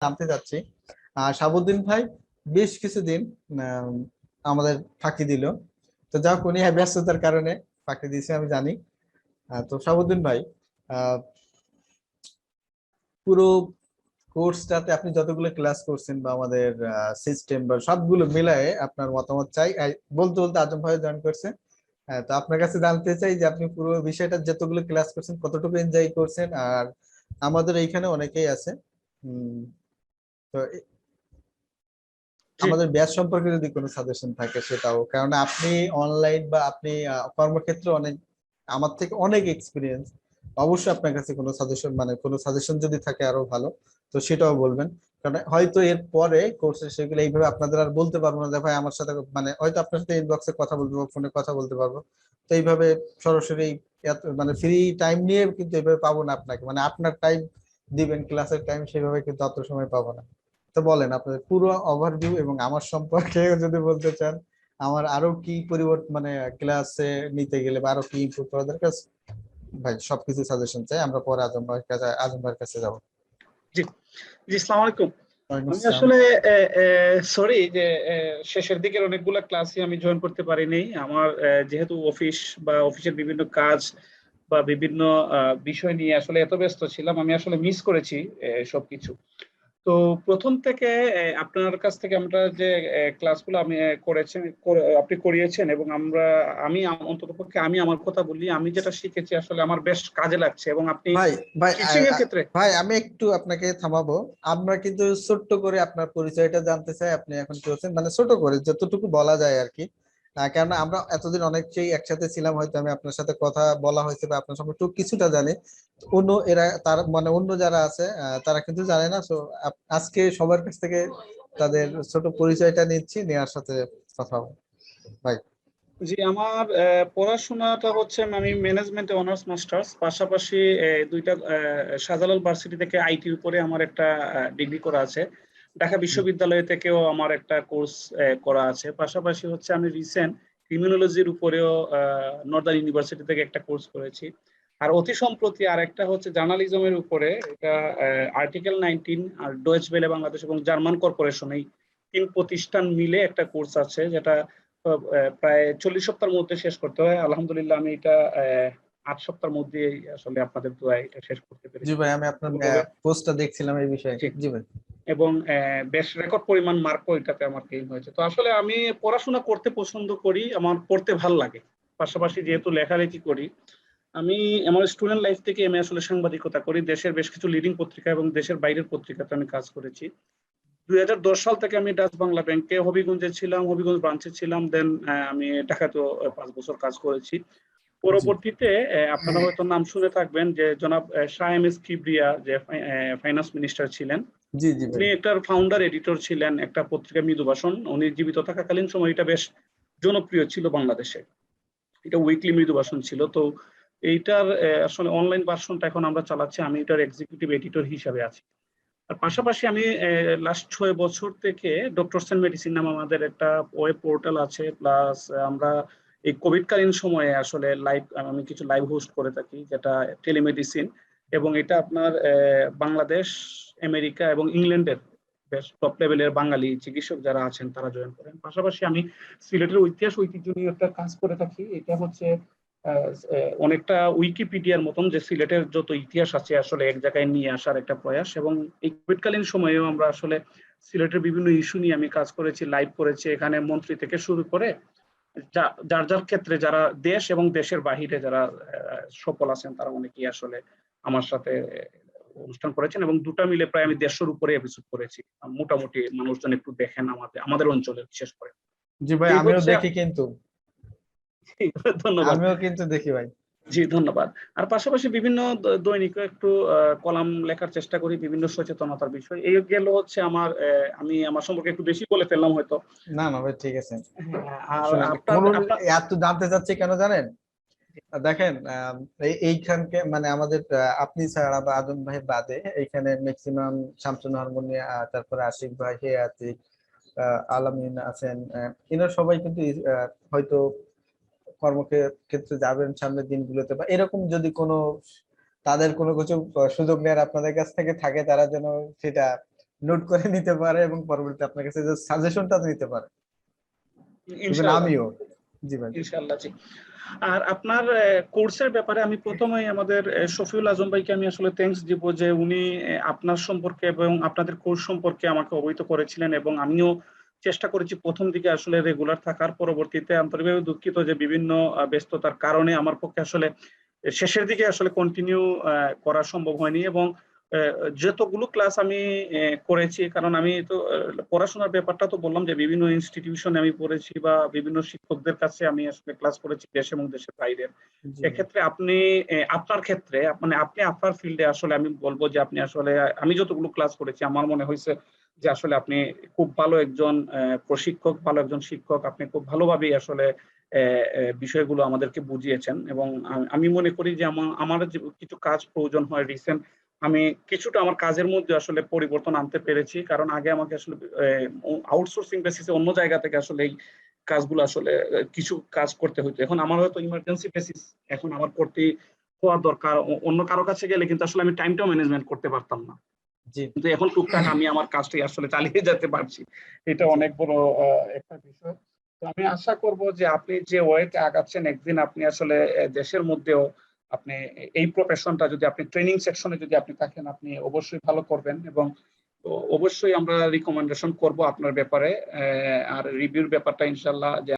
জানতে চাচ্ছি, শাহাবুদ্দিন ভাই বেশ কিছুদিন আহ, আমাদের ফাঁকি দিল। তো যাক, উনি ব্যস্ততার কারণে ফাঁকি দিয়েছে আমি জানি। তো শাহাবুদ্দিন ভাই, আহ, পুরো কোর্সটাতে আপনি যতগুলো ক্লাস করছেন বা আমাদের সিস্টেম বা সবগুলো মিলায়ে আপনার মতামত চাই। বলতে বলতে আজম ভাই জয়েন করছে। তো আপনার কাছে জানতে চাই যে আপনি পুরো বিষয়টা যতগুলো ক্লাস করছেন কতটুকু এনজয় করছেন। আর আমাদের এইখানে অনেকেই আছে, উম, তো জি আমাদের ব্যাচ সম্পর্কে যদি কোনো সাজেশন থাকে সেটাও, কারণ আপনি অনলাইন বা আপনি কর্মক্ষেত্রে অনেক আমার থেকে অনেক এক্সপিরিয়েন্স। অবশ্যই আপনার কাছে কোনো সাজেশন, মানে কোনো সাজেশন যদি থাকে আরো ভালো, তো সেটাও বলবেন। কারণ হয়তো এর পরে কোর্সে সেগুলো এইভাবে আপনাদের আর বলতে পারবো না যে ভাই আমার সাথে, মানে হয়তো আপনার সাথে ইনবক্সে কথা বলতে পারবো, ফোনে কথা বলতে পারবো। তো এইভাবে সরাসরি এত মানে ফ্রি টাইম নিয়ে কিন্তু এইভাবে পাবো না আপনাকে, মানে আপনার টাইম দিবেন ক্লাসের টাইম, সেভাবে কিন্তু অত সময় পাবো না। তো বলেন আপনাদের পুরো ওভারভিউ এবং আমার সম্পর্কে যদি বলতে চান, আমার আরো কি পরিবর্তন, মানে ক্লাসে নিতে গেলে বা আরো কি ইমপ্রুভ করা দরকার, ভাই সবকিছু সাজেশন চাই। আমরা পরে আজম ভাইয়ের কাছে যাবো। জি জি আসসালামু আলাইকুম। ওয়ালাইকুম আমি আসসালাম। আসলে সরি যে শেষের দিকের অনেকগুলো ক্লাসে আমি জয়েন করতে পারিনি। আমার যেহেতু অফিস বা অফিসের বিভিন্ন কাজ বা বিভিন্ন বিষয় নিয়ে আসলে এত ব্যস্ত ছিলাম, আমি আসলে মিস করেছি সবকিছু। তো প্রথম থেকে আপনার কাছ থেকে আমরা যে ক্লাসগুলো আমি আপনি করিয়েছেন, এবং অন্ততপক্ষে আমি আমার কথা বলি, আমি যেটা শিখেছি আসলে আমার বেশ কাজে লাগছে। এবং আপনি ভাই ভাই টিচিং এর ক্ষেত্রে ভাই আমি একটু আপনাকে থামাবো। আমরা কিন্তু ছোট্ট করে আপনার পরিচয়টা জানতে চাই, আপনি এখন কি হচ্ছেন, মানে ছোট করে যতটুকু বলা যায় আর কি। কেননা আমরা এতদিন অনেকেই একসাথে ছিলাম, হয়তো আমি আপনার সাথে কথা বলা হয়েছে বা আপনার সম্পর্কে একটু কিছুটা জানি। তো অন্য এরা তার মানে অন্য যারা আছে তারা কিন্তু জানে না। তো আজকে সবার কাছ থেকে তাদের ছোট পরিচয়টা নিচ্ছি, নেওয়ার সাথে কথা হবে ভাই। জি, আমার পড়াশোনাটা হচ্ছে আমি ম্যানেজমেন্টে অনার্স মাস্টার্স, পাশাপাশি দুইটা শাহজালাল ভার্সিটি থেকে আইটির উপরে আমার একটা ডিগ্রি করা আছে। ঢাকা বিশ্ববিদ্যালয় থেকেও আমার একটা কোর্স করা আছে। পাশাপাশি হচ্ছে আমি রিসেন্ট ক্রিমিনোলজির উপরেও নর্দার্ন ইউনিভার্সিটি থেকে একটা কোর্স করেছি। আর অতি সম্প্রতি আরেকটা হচ্ছে জার্নালিজমের উপরে, এটা আর্টিকেল 19 আর ডয়েচ ভেলে বাংলাদেশ এবং জার্মান কর্পোরেশন, এই তিন প্রতিষ্ঠান মিলে একটা কোর্স আছে, যেটা প্রায় 40 সপ্তাহের মধ্যে শেষ করতে হয়। আলহামদুলিল্লাহ আমি এটা 8 সপ্তাহের মধ্যে আসলে আপনাদের দোয়ায় এটা শেষ করতে জি পেরেছি ভাই, আমি আপনার সফলভাবে। পোস্টটা দেখছিলাম এই বিষয়ে। জি। জি ভাই। এবং বেশ রেকর্ড পরিমাণ মার্কও এটাতে আমার গেইন হয়েছে। তো আসলে আমি পড়াশোনা করতে পছন্দ করি, আমার পড়তে ভাল লাগে। পাশাপাশি যেহেতু লেখালেখি করি, আমি আমার স্টুডেন্ট লাইফ থেকে আমি আসলে সাংবাদিকতা করি, দেশের বেশ কিছু লিডিং পত্রিকা এবং দেশের বাইরের পত্রিকাতে আমি কাজ করেছি। 2010 সাল থেকে আমি ডাচ বাংলা ব্যাংকে হবিগঞ্জে ছিলাম, হবিগঞ্জ ব্রাঞ্চে ছিলাম। দেন আমি ঢাকাতেও 5 বছর কাজ করেছি। জি পরবর্তীতে আপনারা হয়তো নাম শুনে থাকবেন যে জনাব শাহ এম এস কিবরিয়া, যে ফাইন্যান্স মিনিস্টার ছিলেন। জি জি ভাই। উনি একটা ফাউন্ডার এডিটর ছিলেন একটা পত্রিকা মৃদু ভাষণ। উনি জীবিত থাকাকালীন সময় এটা বেশ জনপ্রিয় ছিল বাংলাদেশে। এটা উইকলি মৃদু ভাষণ ছিল। তো এইটার আসলে অনলাইন ভার্সনটা এখন আমরা চালাচ্ছি, আমি এটার এক্সিকিউটিভ এডিটর হিসাবে আছি। আর পাশাপাশি আমি লাস্ট 6 বছর থেকে ডক্টর সেন মেডিসিন নামে আমাদের একটা ওয়েব পোর্টাল আছে, প্লাস আমরা এই কোভিড কালীন সময়ে আসলে আমি কিছু লাইভ হোস্ট করে থাকি, যেটা টেলিমেডিসিন। এবং এটা আপনার বাংলাদেশ, আমেরিকা এবং ইংল্যান্ডের বেশ টপ লেভেলের বাঙালি চিকিৎসক যারা আছেন তারা জয়েন করেন। পাশাপাশি আমি সিলেটের ইতিহাস ঐতিহ্য নিয়ে একটা কাজ করে থাকি। এটা হচ্ছে অনেকটা উইকিপিডিয়ার মতন, যে সিলেটের যত ইতিহাস আছে আসলে এক জায়গায় নিয়ে আসার একটা প্রয়াস। এবং এই কোভিডকালীন সময়েও আমরা আসলে সিলেটের বিভিন্ন ইস্যু নিয়ে আমি কাজ করেছি, লাইভ করেছি। এখানে মন্ত্রী থেকে শুরু করে যার যার ক্ষেত্রে যারা দেশ এবং দেশের বাহিরে যারা সফল আছেন তারা অনেকেই আসলে আমার সাথে অনুষ্ঠান করেছেন, এবং দুটা মিলে প্রায় আমি 150-র উপরে এপিসোড করেছি। মোটামুটি মানুষজন একটু দেখেন আমাদের আমাদের অঞ্চলে বিশেষ করে। জি ভাই, এই আমিও হচ্ছে। দেখি কিন্তু। ধন্যবাদ। আমিও কিন্তু দেখি ভাই। জি, ধন্যবাদ। আর পাশাপাশি বিভিন্ন দৈনিক একটু কলাম লেখার চেষ্টা করি বিভিন্ন সচেতনতার বিষয়। এই গেল হচ্ছে আমার আমি আমার সম্পর্কে একটু বেশি বলে ফেললাম হয়তো। না না ভাই, ঠিক আছে। হ্যাঁ, আর শুনেন, আপনার কোন আপনার এত জানতে চাচ্ছি কেন জানেন? দেখেন, এইখানকে মানে আমাদের আপনি ছাড়া বা আজম ভাই বাদে এইখানে ম্যাক্সিমাম শামসুন হারমোনিয়া, তারপরে আশিক ভাই, হে আতিক, আলামিন আছেন, এনারা সবাই কিন্তু হয়তো কর্মক্ষেত্রে যাবেন সামনের দিনগুলোতে, বা এরকম যদি কোনো তাদের কোনো কিছু সুযোগ নেওয়ার আপনাদের কাছ থেকে থাকে, তারা যেন সেটা নোট করে নিতে পারে এবং পরবর্তীতে আপনার কাছে যে সাজেশনটা নিতে পারে। ইভেন ইনশাআল্লাহ। আমিও। জি ভাই। ইনশাআল্লাহ জি। আর আপনার কোর্সের ব্যাপারে আমি প্রথমেই আমাদের শফিউল আজম ভাইকে আমি আসলে থ্যাঙ্কস দিব যে উনি আপনার সম্পর্কে এবং আপনাদের কোর্স সম্পর্কে আমাকে অবহিত করেছিলেন, এবং আমিও চেষ্টা করেছি প্রথম দিকে আসলে রেগুলার থাকার। পরবর্তীতে আন্তরিকভাবে দুঃখিত যে বিভিন্ন ব্যস্ততার কারণে আমার পক্ষে আসলে শেষের দিকে আসলে কন্টিনিউ করা সম্ভব হয়নি। এবং যতগুলো ক্লাস আমি করেছি, কারণ আমি তো পড়াশোনার ব্যাপারটা তো বললাম যে বিভিন্ন ইনস্টিটিউশনে আমি পড়েছি বা বিভিন্ন শিক্ষকদের কাছে আমি আসলে ক্লাস করেছি দেশ এবং দেশের বাইরে। জি ভাই। এক্ষেত্রে আপনি আপনার ক্ষেত্রে মানে আপনি আপনার ফিল্ডে আসলে আমি বলবো যে আপনি আসলে, আমি যতগুলো ক্লাস করেছি আমার মনে হয়েছে যে আসলে আপনি খুব ভালো একজন প্রশিক্ষক, ভালো একজন শিক্ষক। আপনি খুব ভালোভাবেই আসলে বিষয়গুলো আমাদেরকে বুঝিয়েছেন। এবং আমি মনে করি যে আমার যে কিছু কাজ প্রয়োজন হয় রিসেন্ট, আমি কিছুটা আমার কাজের মধ্যে আসলে পরিবর্তন আনতে পেরেছি। কারণ আগে আমাকে আসলে আউটসোর্সিং বেসিসে অন্য জায়গা থেকে আসলে এই কাজগুলো আসলে কিছু কাজ করতে হতো। এখন আমার হয়তো ইমার্জেন্সি বেসিস এখন আমার করতে হওয়া দরকার। অন্য কারো কাছে গেলে কিন্তু আসলে আমি টাইমটাও ম্যানেজমেন্ট করতে পারতাম না। জি কিন্তু এখন টুকটাক আমি আমার কাজটাই আসলে চালিয়ে যেতে পারছি। এটা জি অনেক বড় একটা বিষয়। তো আমি আশা করব যে আপনি যে ওয়েতে আগাচ্ছেন, একদিন আপনি আসলে দেশের মধ্যেও আপনি এই প্রফেশনটা, যদি আপনি ট্রেনিং সেকশনে যদি আপনি থাকেন, আপনি অবশ্যই ভালো করবেন। এবং তো অবশ্যই আমরা রিকমেন্ডেশন করব আপনার ব্যাপারে। আর রিভিউর ব্যাপারটা ইনশাল্লাহ যে